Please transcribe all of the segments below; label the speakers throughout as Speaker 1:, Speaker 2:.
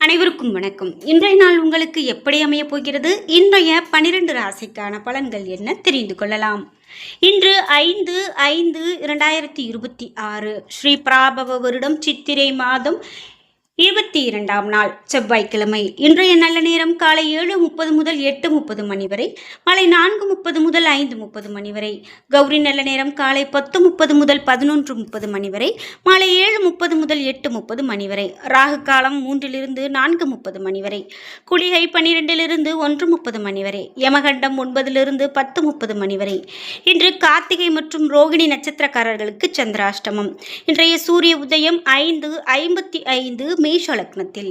Speaker 1: அனைவருக்கும் வணக்கம். இன்றைய நாள் உங்களுக்கு எப்படி அமைய போகிறது? இன்றைய 12 ராசிக்கான பலன்கள் என்ன தெரிந்து கொள்ளலாம். இன்று 5/5/2026 ஸ்ரீ பிராபவ வருடம் சித்திரை மாதம் 22ஆம் நாள் செவ்வாய்க்கிழமை. இன்றைய நல்ல நேரம் காலை 7:30 முதல் 8:30 மணி வரை, மாலை 4:30 முதல் 5:30 மணி வரை. கௌரி நல்ல நேரம் காலை 10:30 முதல் 11:30 மணி வரை, மாலை 7:30 முதல் 8:30 மணி வரை. ராகு காலம் 3 4:30 மணி வரை. குளிகை 12 1:30 மணி வரை. யமகண்டம் 9 10:30 மணி வரை. இன்று கார்த்திகை மற்றும் ரோகிணி நட்சத்திரக்காரர்களுக்கு சந்திராஷ்டமம். இன்றைய சூரிய உதயம் 5:55 மேஷ லக்னத்தில்.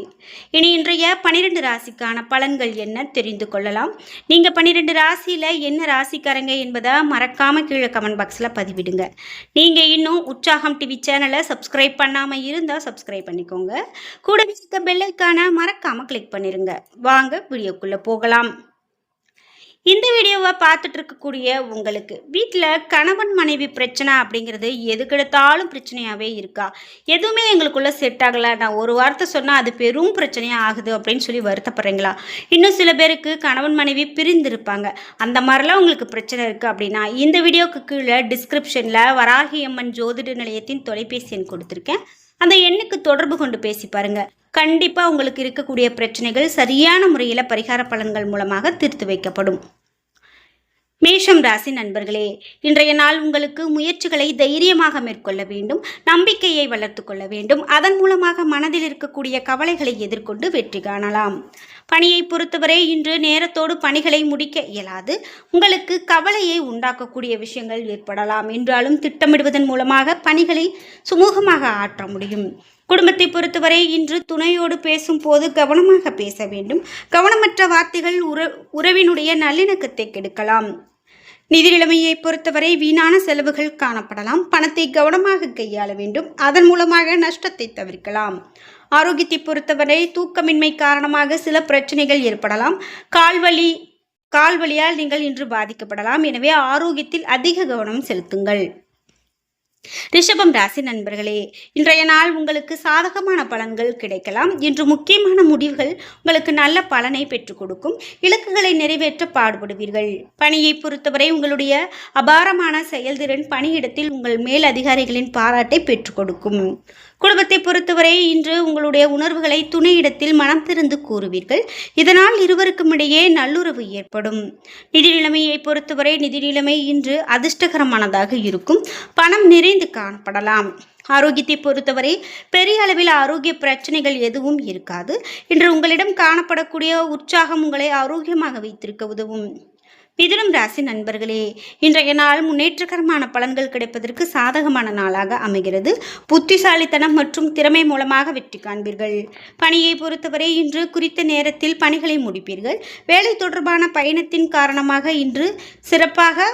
Speaker 1: இனி இன்றைய 12 ராசிக்கான பலன்கள் என்ன தெரிந்து கொள்ளலாம். நீங்க 12 ராசியில என்ன ராசிக்காரங்க என்பதை மறக்காம கீழே கமெண்ட் பாக்ஸ்ல பதிவிடுங்க. நீங்க இன்னும் உற்சாகம் டிவி சேனலை சப்ஸ்கிரைப் பண்ணாம இருந்தா சப்ஸ்கிரைப் பண்ணிக்கோங்க. கூடவே இருக்க பெல் ஐகானை மறக்காம கிளிக் பண்ணிருங்க. வாங்க வீடியோக்குள்ள போகலாம். இந்த வீடியோவை பார்த்துட்டு இருக்கக்கூடிய உங்களுக்கு வீட்டில் கணவன் மனைவி பிரச்சனை அப்படிங்கிறது எதுக்கெடுத்தாலும் பிரச்சனையாகவே இருக்கா? எதுவுமே எங்களுக்குள்ள செட் ஆகலை, நான் ஒரு வார்த்தை சொன்னால் அது பெரும் பிரச்சனையாக ஆகுது அப்படின்னு சொல்லி வருத்தப்படுறீங்களா? இன்னும் சில பேருக்கு கணவன் மனைவி பிரிந்திருப்பாங்க. அந்த மாதிரிலாம் உங்களுக்கு பிரச்சனை இருக்குது அப்படின்னா இந்த வீடியோவுக்கு கீழே டிஸ்கிரிப்ஷனில் வராகி அம்மன் ஜோதிட நிலையத்தின் தொலைபேசி எண் கொடுத்துருக்கேன். அந்த எண்ணுக்கு தொடர்பு கொண்டு பேசி பாருங்க. கண்டிப்பாக உங்களுக்கு இருக்கக்கூடிய பிரச்சனைகள் சரியான முறையில் பரிகார பலன்கள் மூலமாக தீர்த்து வைக்கப்படும். மேஷம் ராசி நண்பர்களே, இன்றைய நாள் உங்களுக்கு முயற்சிகளை தைரியமாக மேற்கொள்ள வேண்டும், நம்பிக்கையை வளர்த்து கொள்ள வேண்டும். அதன் மூலமாக மனதில் இருக்கக்கூடிய கவலைகளை எதிர்கொண்டு வெற்றி காணலாம். பணியை பொறுத்தவரை இன்று நேரத்தோடு பணிகளை முடிக்க இயலாது. உங்களுக்கு கவலையை உண்டாக்கக்கூடிய விஷயங்கள் ஏற்படலாம். என்றாலும் திட்டமிடுவதன் மூலமாக பணிகளை சுமூகமாக ஆற்ற முடியும். குடும்பத்தை பொறுத்தவரை இன்று துணையோடு பேசும் போது கவனமாக பேச வேண்டும். கவனமற்ற வார்த்தைகள் உறவினுடைய நல்லிணக்கத்தை கெடுக்கலாம். நிதி நிலைமையை பொறுத்தவரை வீணான செலவுகள் காணப்படலாம். பணத்தை கவனமாக கையாள வேண்டும். அதன் மூலமாக நஷ்டத்தை தவிர்க்கலாம். ஆரோக்கியத்தை பொறுத்தவரை தூக்கமின்மை காரணமாக சில பிரச்சனைகள் ஏற்படலாம். கால்வலியால் நீங்கள் இன்று பாதிக்கப்படலாம். எனவே ஆரோக்கியத்தில் அதிக கவனம் செலுத்துங்கள். ரிஷபம் ராசி நண்பர்களே, இன்றைய நாள் உங்களுக்கு சாதகமான பலன்கள் கிடைக்கலாம். இன்று முக்கியமான முடிவுகள் உங்களுக்கு நல்ல பலனை பெற்றுக் கொடுக்கும். இலக்குகளை நிறைவேற்ற பாடுபடுவீர்கள். பணியை பொறுத்தவரை உங்களுடைய அபாரமான செயல்திறன் பணியிடத்தில் உங்கள் மேல் அதிகாரிகளின் பாராட்டை பெற்றுக் கொடுக்கும். குடும்பத்தை பொறுத்தவரை இன்று உங்களுடைய உணர்வுகளை துணையிடத்தில் மனம் திறந்து கூறுவீர்கள். இதனால் இருவருக்கும் இடையே நல்லுறவு ஏற்படும். நிதி நிலைமையை பொறுத்தவரை நிதி நிலைமை இன்று அதிர்ஷ்டகரமானதாக இருக்கும். பணம் நிறைந்து காணப்படலாம். ஆரோக்கியத்தை பொறுத்தவரை பெரிய அளவில் ஆரோக்கிய பிரச்சனைகள் எதுவும் இருக்காது. இன்று உங்களிடம் காணப்படக்கூடிய உற்சாகம் உங்களை ஆரோக்கியமாக வைத்திருக்க உதவும். மிதுனம் ராசி நண்பர்களே, இன்றைய நாள் முன்னேற்றகரமான பலன்கள் கிடைப்பதற்கு சாதகமான நாளாக அமைகிறது. புத்திசாலித்தனம் மற்றும் திறமை மூலமாக வெற்றி காண்பீர்கள். பணியை பொறுத்தவரை இன்று குறித்த நேரத்தில் பணிகளை முடிப்பீர்கள். வேலை தொடர்பான பயணத்தின் காரணமாக இன்று சிறப்பாக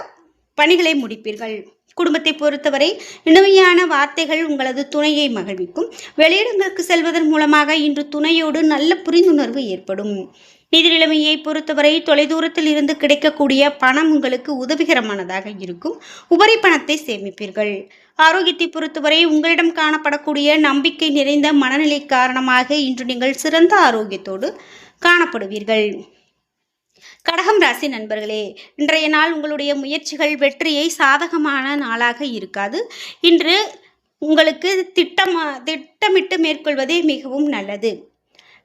Speaker 1: பணிகளை முடிப்பீர்கள். குடும்பத்தை பொறுத்தவரை இனிமையான வார்த்தைகள் உங்களது துணையை மகிழ்விக்கும். வெளியிடங்களுக்கு செல்வதன் மூலமாக இன்று துணையோடு நல்ல புரிந்துணர்வு ஏற்படும். நிதி நிலைமையை பொறுத்தவரை தொலைதூரத்தில் இருந்து கிடைக்கக்கூடிய பணம் உங்களுக்கு உதவிகரமானதாக இருக்கும். உபரி பணத்தை சேமிப்பீர்கள். ஆரோக்கியத்தை பொறுத்தவரை உங்களிடம் காணப்படக்கூடிய நம்பிக்கை நிறைந்த மனநிலை காரணமாக இன்று நீங்கள் சிறந்த ஆரோக்கியத்தோடு காணப்படுவீர்கள். கடகம் ராசி நண்பர்களே, இன்றைய நாள் உங்களுடைய முயற்சிகள் வெற்றியை சாதகமான நாளாக இருக்காது. இன்று உங்களுக்கு திட்டமிட்டு மேற்கொள்வதே மிகவும் நல்லது.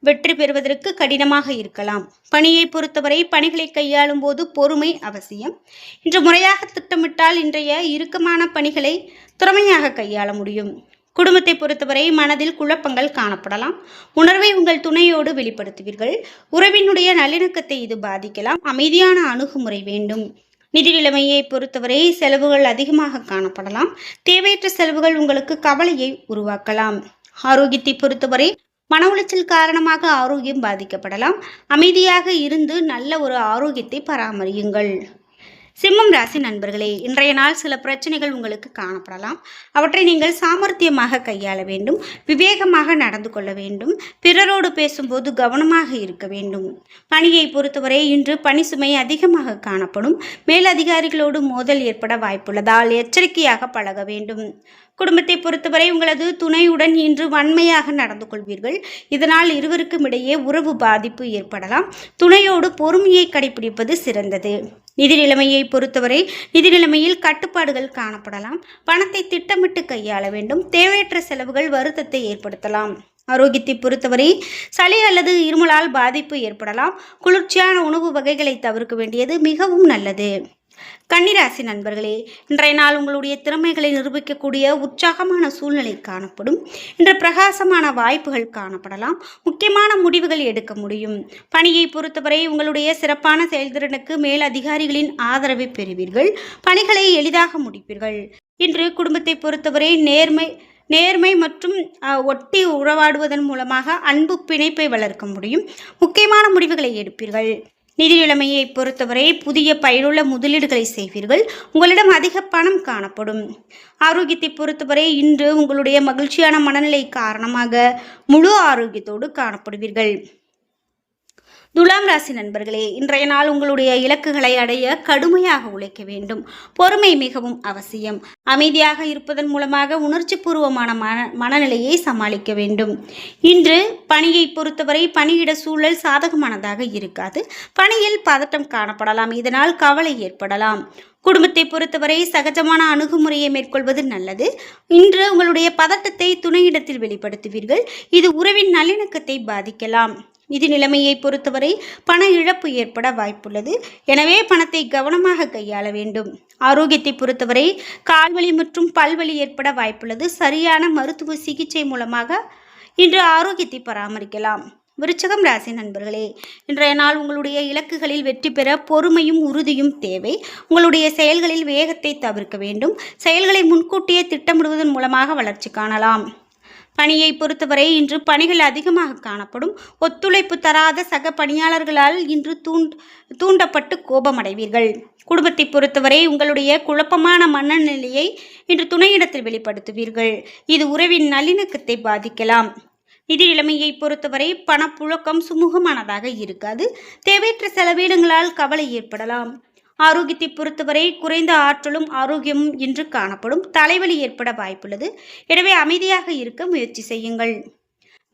Speaker 1: வெற்றி பெறுவதற்கு கடினமாக இருக்கலாம். பணியை பொறுத்தவரை பணிகளை கையாளும் போது பொறுமை அவசியம். இன்று முறையாக திட்டமிட்டால் இன்றைய இறுக்கமான பணிகளை திறமையாக கையாள முடியும். குடும்பத்தை பொறுத்தவரை மனதில் குழப்பங்கள் காணப்படலாம். உணர்வை உங்கள் துணையோடு வெளிப்படுத்துவீர்கள். உறவினுடைய நல்லிணக்கத்தை இது பாதிக்கலாம். அமைதியான அணுகுமுறை வேண்டும். நிதி நிலைமையை பொறுத்தவரை செலவுகள் அதிகமாக காணப்படலாம். தேவையற்ற செலவுகள் உங்களுக்கு கவலையை உருவாக்கலாம். ஆரோக்கியத்தை பொறுத்தவரை மன உளைச்சல் காரணமாக ஆரோக்கியம் பாதிக்கப்படலாம். அமைதியாக இருந்து நல்ல ஒரு ஆரோக்கியத்தை பராமரியுங்கள். சிம்மம் ராசி நண்பர்களே, இன்றைய நாள் சில பிரச்சனைகள் உங்களுக்கு காணப்படலாம். அவற்றை நீங்கள் சாமர்த்தியமாக கையாள வேண்டும், விவேகமாக நடந்து கொள்ள வேண்டும், பிறரோடு பேசும்போது கவனமாக இருக்க வேண்டும். பணியை பொறுத்தவரை இன்று பணி சுமை அதிகமாக காணப்படும். மேலதிகாரிகளோடு மோதல் ஏற்பட வாய்ப்புள்ளதால் எச்சரிக்கையாக பழக வேண்டும். குடும்பத்தை பொறுத்தவரை உங்களது துணையுடன் இன்று வன்மையாக நடந்து கொள்வீர்கள். இதனால் இருவருக்கும் இடையே உறவு பாதிப்பு ஏற்படலாம். துணையோடு பொறுமையை கடைபிடிப்பது சிறந்தது. நிதி நிலைமையை பொறுத்தவரை நிதி நிலைமையில் கட்டுப்பாடுகள் காணப்படலாம். பணத்தை திட்டமிட்டு கையாள வேண்டும். தேவையற்ற செலவுகள் வருத்தத்தை ஏற்படுத்தலாம். ஆரோக்கியத்தை பொறுத்தவரை சளி அல்லது இருமலால் பாதிப்பு ஏற்படலாம். குளிர்ச்சியான உணவு வகைகளை தவிர்க்க வேண்டியது மிகவும் நல்லது. கன்னிராசி நண்பர்களே, இன்றைய நாள் உங்களுடைய திறமைகளை நிரூபிக்கக்கூடிய உற்சாகமான சூழ்நிலை காணப்படும். இன்று பிரகாசமான வாய்ப்புகள் காணப்படலாம். முக்கியமான முடிவுகள் எடுக்க முடியும். பணியை பொறுத்தவரை உங்களுடைய சிறப்பான செயல்திறனுக்கு மேல் அதிகாரிகளின் ஆதரவை பெறுவீர்கள். பணிகளை எளிதாக முடிப்பீர்கள். இன்று குடும்பத்தை பொறுத்தவரை நேர்மை மற்றும் ஒட்டி உறவாடுவதன் மூலமாக அன்பு பிணைப்பை வளர்க்க முடியும். முக்கியமான முடிவுகளை எடுப்பீர்கள். நிதி நிலைமையை பொறுத்தவரை புதிய பயனுள்ள முதலீடுகளை செய்வீர்கள். உங்களிடம் அதிக பணம் காணப்படும். ஆரோக்கியத்தை பொறுத்தவரை இன்று உங்களுடைய மகிழ்ச்சியான மனநிலை காரணமாக முழு ஆரோக்கியத்தோடு காணப்படுவீர்கள். துலாம் ராசி நண்பர்களே, இன்றைய நாள் உங்களுடைய இலக்குகளை அடைய கடுமையாக உழைக்க வேண்டும். பொறுமை மிகவும் அவசியம். அமைதியாக இருப்பதன் மூலமாக உணர்ச்சி பூர்வமான மனநிலையை சமாளிக்க வேண்டும். இன்று பணியை பொறுத்தவரை பணியிட சூழல் சாதகமானதாக இருக்காது. பணியில் பதட்டம் காணப்படலாம். இதனால் கவலை ஏற்படலாம். குடும்பத்தை பொறுத்தவரை சகஜமான அணுகுமுறையை மேற்கொள்வது நல்லது. இன்று உங்களுடைய பதட்டத்தை துணையிடத்தில் வெளிப்படுத்துவீர்கள். இது உறவின் நல்லிணக்கத்தை பாதிக்கலாம். நிதி நிலைமையை பொறுத்தவரை பண இழப்பு ஏற்பட வாய்ப்புள்ளது. எனவே பணத்தை கவனமாக கையாள வேண்டும். ஆரோக்கியத்தை பொறுத்தவரை கால்வலி மற்றும் பல்வலி ஏற்பட வாய்ப்புள்ளது. சரியான மருத்துவ சிகிச்சை மூலமாக இன்று ஆரோக்கியத்தை பராமரிக்கலாம். விருச்சிகம் ராசி நண்பர்களே, இன்றைய நாள் உங்களுடைய இலக்குகளில் வெற்றி பெற பொறுமையும் உறுதியும் தேவை. உங்களுடைய செயல்களில் வேகத்தை தவிர்க்க வேண்டும். செயல்களை முன்கூட்டியே திட்டமிடுவதன் மூலமாக வளர்ச்சி காணலாம். பணியை பொறுத்தவரை இன்று பணிகள் அதிகமாக காணப்படும். ஒத்துழைப்பு தராத சக பணியாளர்களால் இன்று தூண்டப்பட்டு கோபமடைவீர்கள். குடும்பத்தை பொறுத்தவரை உங்களுடைய குழப்பமான மனநிலையை இன்று துணையிடத்தில் வெளிப்படுத்துவீர்கள். இது உறவின் நல்லிணக்கத்தை பாதிக்கலாம். நிதி நிலைமையை பொறுத்தவரை பணப்புழக்கம் சுமூகமானதாக இருக்காது. தேவையற்ற செலவீனங்களால் கவலை ஏற்படலாம். ஆரோக்கியத்தை பொறுத்தவரை குறைந்த ஆற்றலும் ஆரோக்கியமும் இன்று காணப்படும். தலைவலி ஏற்பட வாய்ப்புள்ளது. எனவே அமைதியாக இருக்க முயற்சி செய்யுங்கள்.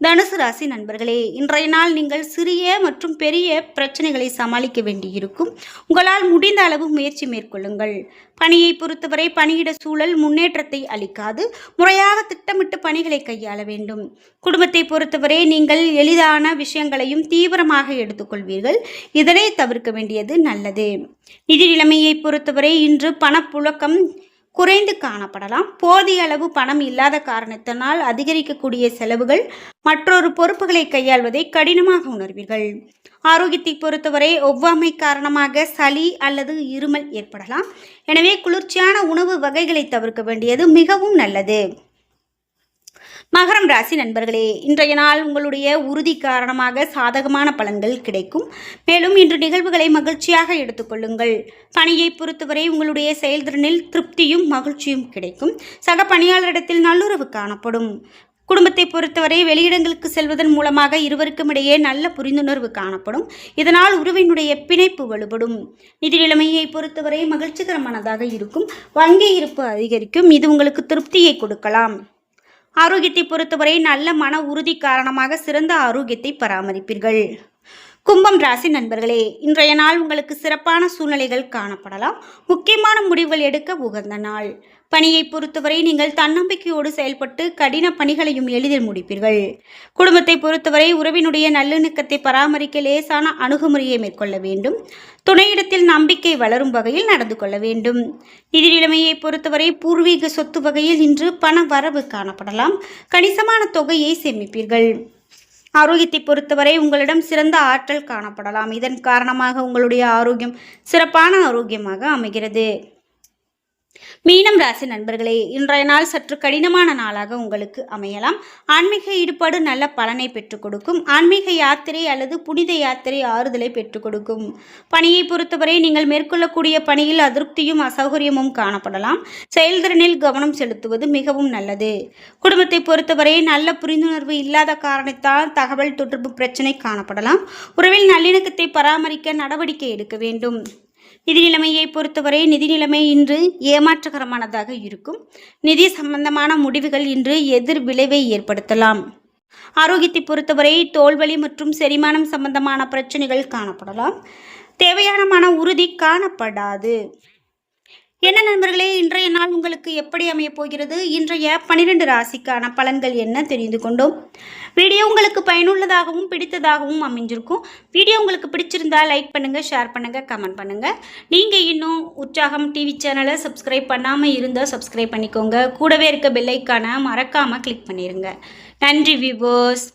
Speaker 1: தனுசு ராசி நண்பர்களே, இன்றைய நாள் நீங்கள் சிறிய மற்றும் பெரிய பிரச்சனைகளை சமாளிக்க வேண்டியிருக்கும். உங்களால் முடிந்த அளவு முயற்சி மேற்கொள்ளுங்கள். பணியை பொறுத்தவரை பணியிட சூழல் முன்னேற்றத்தை அளிக்காது. முறையாக திட்டமிட்டு பணிகளை கையாள வேண்டும். குடும்பத்தை பொறுத்தவரை நீங்கள் எளிதான விஷயங்களையும் தீவிரமாக எடுத்துக்கொள்வீர்கள். இதனை தவிர்க்க வேண்டியது நல்லது. நிதி நிலைமையை பொறுத்தவரை இன்று பணப்புழக்கம் குறைந்து காணப்படலாம். போதிய அளவு பணம் இல்லாத காரணத்தினால் அதிகரிக்கக்கூடிய செலவுகள் மற்றொரு பொறுப்புகளை கையாள்வதை கடினமாக உணர்வீர்கள். ஆரோக்கியத்தை பொறுத்தவரை ஒவ்வாமை காரணமாக சளி அல்லது இருமல் ஏற்படலாம். எனவே குளிர்ச்சியான உணவு வகைகளை தவிர்க்க வேண்டியது மிகவும் நல்லது. மகரம் ராசி நண்பர்களே, இன்றைய நாள் உங்களுடைய உறுதி காரணமாக சாதகமான பலன்கள் கிடைக்கும். மேலும் இன்று நிகழ்வுகளை மகிழ்ச்சியாக எடுத்துக்கொள்ளுங்கள். பணியை பொறுத்தவரை உங்களுடைய செயல்திறனில் திருப்தியும் மகிழ்ச்சியும் கிடைக்கும். சக பணியாளரிடத்தில் நல்லுறவு காணப்படும். குடும்பத்தை பொறுத்தவரை வெளியிடங்களுக்கு செல்வதன் மூலமாக இருவருக்கும் இடையே நல்ல புரிந்துணர்வு காணப்படும். இதனால் உறவினுடைய பிணைப்பு வலுப்படும். நிதி நிலைமையை பொறுத்தவரை மகிழ்ச்சிகரமானதாக இருக்கும். வங்கி இருப்பு அதிகரிக்கும். இது உங்களுக்கு திருப்தியை கொடுக்கலாம். ஆரோக்கியத்தை பொறுத்தவரை நல்ல மன உறுதி காரணமாக சிறந்த ஆரோக்கியத்தை பராமரிப்பீர்கள். கும்பம் ராசி நண்பர்களே, இன்றைய நாள் உங்களுக்கு சிறப்பான சூழ்நிலைகள் காணப்படலாம். முக்கியமான முடிவுகள் எடுக்க உகந்த நாள். பணியை பொறுத்தவரை நீங்கள் தன்னம்பிக்கையோடு செயல்பட்டு கடின பணிகளையும் எளிதில் முடிப்பீர்கள். குடும்பத்தை பொறுத்தவரை உறவினுடைய நல்லிணக்கத்தை பராமரிக்க லேசான அணுகுமுறையை மேற்கொள்ள வேண்டும். துணையிடத்தில் நம்பிக்கை வளரும் வகையில் நடந்து கொள்ள வேண்டும். நிதி நிலைமையை பொறுத்தவரை பூர்வீக சொத்து வகையில் இன்று பண வரவு காணப்படலாம். கணிசமான தொகையை சேமிப்பீர்கள். ஆரோக்கியத்தை பொறுத்தவரை உங்களிடம் சிறந்த ஆற்றல் காணப்படலாம். இதன் காரணமாக உங்களுடைய ஆரோக்கியம் சிறப்பான ஆரோக்கியமாக அமைகிறது. மீனம் ராசி நண்பர்களே, இன்றைய நாள் சற்று கடினமான நாளாக உங்களுக்கு அமையலாம். ஆன்மீக ஈடுபாடு நல்ல பலனை பெற்றுக் கொடுக்கும். ஆன்மீக யாத்திரை அல்லது புனித யாத்திரை ஆறுதலை பெற்றுக் கொடுக்கும். பணியை பொறுத்தவரை நீங்கள் மேற்கொள்ளக்கூடிய பணியில் அதிருப்தியும் அசௌகரியமும் காணப்படலாம். செயல்திறனில் கவனம் செலுத்துவது மிகவும் நல்லது. குடும்பத்தை பொறுத்தவரை நல்ல புரிந்துணர்வு இல்லாத காரணத்தால் தகவல் தொடர்பு பிரச்சனை காணப்படலாம். உறவில் நல்லிணக்கத்தை பராமரிக்க நடவடிக்கை எடுக்க வேண்டும். நிதி நிலைமையை பொறுத்தவரை நிதி நிலைமை இன்று ஏமாற்றகரமானதாக இருக்கும். நிதி சம்பந்தமான முடிவுகள் இன்று எதிர் விளைவை ஏற்படுத்தலாம். ஆரோக்கியத்தை பொறுத்தவரை தோல்வலி மற்றும் செரிமானம் சம்பந்தமான பிரச்சனைகள் காணப்படலாம். தேவையான மன உறுதி காணப்படாது. என்ன நண்பர்களே, இன்றைய நாள் உங்களுக்கு எப்படி அமைய போகிறது? இன்றைய 12 ராசிக்கான பலன்கள் என்ன தெரிந்து கொண்டோம். வீடியோ உங்களுக்கு பயனுள்ளதாகவும் பிடித்ததாகவும் அமைஞ்சிருக்கும். வீடியோ உங்களுக்கு பிடிச்சிருந்தா லைக் பண்ணுங்கள், ஷேர் பண்ணுங்கள், கமெண்ட் பண்ணுங்கள். நீங்கள் இன்னும் உற்சாகம் டிவி சேனலை சப்ஸ்கிரைப் பண்ணாமல் இருந்தால் சப்ஸ்கிரைப் பண்ணிக்கோங்க. கூடவே இருக்க பெல் ஐக்கானை மறக்காமல் கிளிக் பண்ணிடுங்க. நன்றி வியூவர்ஸ்.